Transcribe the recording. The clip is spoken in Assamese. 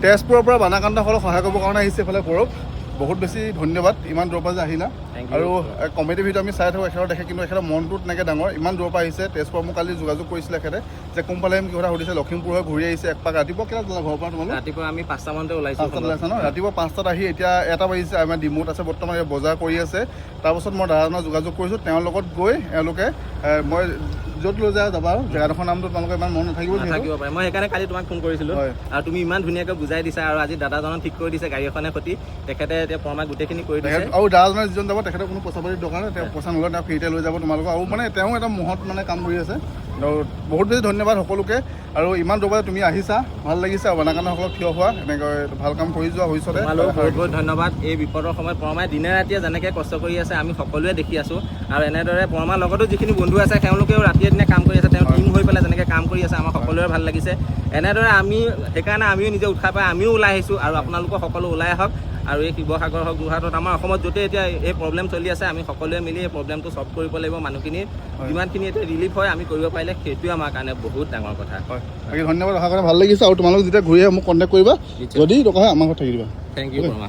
তেজপুৰৰ পৰা বানাকান্তসকলক সহায় কৰিবৰ কাৰণে আহিছে এইফালে গৌৰৱ বহুত বেছি ধন্যবাদ ইমান দূৰৰ পৰা যে আহিলা আৰু কমেডি ভিডিঅ' আমি চাই থাকোঁ এখেতৰ দেখে কিন্তু এখেতৰ মনটো তেনেকৈ ডাঙৰ ইমান দূৰৰ পৰা আহিছে তেজপুৰ মোক কালি যোগাযোগ কৰিছিলে এখেতে যে কোনফালে আমি কথা সুধিছে লখিমপুৰ হৈ ঘূৰি আহিছে একপাক ৰাতিপুৱা কেইটা যাবা ঘৰৰ পৰা তোমালোক ৰাতিপুৱা আমি 5টা মানতে ওলাইছোঁ ন ৰাতিপুৱা 5টাত আহি এতিয়া 1টা বাজিছে আমাৰ ডিমুত আছে বৰ্তমান বজাৰ কৰি আছে তাৰপাছত মই দাদাজনক যোগাযোগ কৰিছোঁ তেওঁৰ লগত গৈ এওঁলোকে মই য'ত লৈ যায় যাবা আৰু জেগাডোখৰ নামটো তোমালোকে ইমান মন নাথাকিব পাৰে মই সেইকাৰণে কালি তোমাক ফোন কৰিছিলোঁ আৰু তুমি ইমান ধুনীয়াকৈ বুজাই দিছা আৰু আজি দাদাজনক ঠিক কৰি দিছে গাড়ী এখনে সৈতে তেখেতে এতিয়া পৰমা গোটেইখিনি কৰি দিছে আৰু দাদাজনে যিজন যাব তেখেতৰ কোনো পইচা পাতিৰ দৰকাৰ নাই তেওঁ পইচা নলয় তেওঁ ফ্ৰীতে লৈ যাব তোমালোকক আৰু মানে তেওঁ এটা মুহূৰ্ত মানে কাম কৰি আছে আৰু বহুত বেছি ধন্যবাদ সকলোকে আৰু ইমান দূৰৰ পৰা তুমি আহিছা ভাল লাগিছে আৰু বানাকান্তসকলক থিয় হোৱা এনেকৈ ভাল কাম কৰি যোৱা হৈছে তোমালোক বহুত বহুত ধন্যবাদ এই বিপদৰ সময়ত পৰমাই দিনে ৰাতিয়ে যেনেকৈ কষ্ট কৰি আছে আমি সকলোৱে দেখি আছোঁ আৰু এনেদৰে পৰমাৰ লগতো যিখিনি বন্ধু আছে তেওঁলোকেও ৰাতিয়ে দিনে কাম কৰি আছে তেওঁ টিম হৈ পেলাই যেনেকৈ কাম কৰি আছে আমাৰ সকলোৰে ভাল লাগিছে এনেদৰে আমি সেইকাৰণে আমিও নিজে উৎসাহ পাই আমিও ওলাই আহিছোঁ আৰু আপোনালোকৰ সকলো ওলাই আহক আৰু এই শিৱসাগৰ হওক যোৰহাটত আমাৰ অসমত য'তে এতিয়া এই প্ৰব্লেম চলি আছে আমি সকলোৱে মিলি এই প্ৰব্লেমটো ছল্ভ কৰিব লাগিব মানুহখিনি যিমানখিনি এতিয়া ৰিলিফ হয় আমি কৰিব পাৰিলে সেইটোৱে আমাৰ কাৰণে বহুত ডাঙৰ কথা হয় ধন্যবাদ অহাৰ কাৰণে ভাল লাগিছে আৰু তোমালোক যেতিয়া ঘূৰি আহে মোক কণ্টেক্ট কৰিবা যদি দৰকাৰ হয় আমাৰ ঘৰত থাকি দিবা থেংক ইউ পৰমা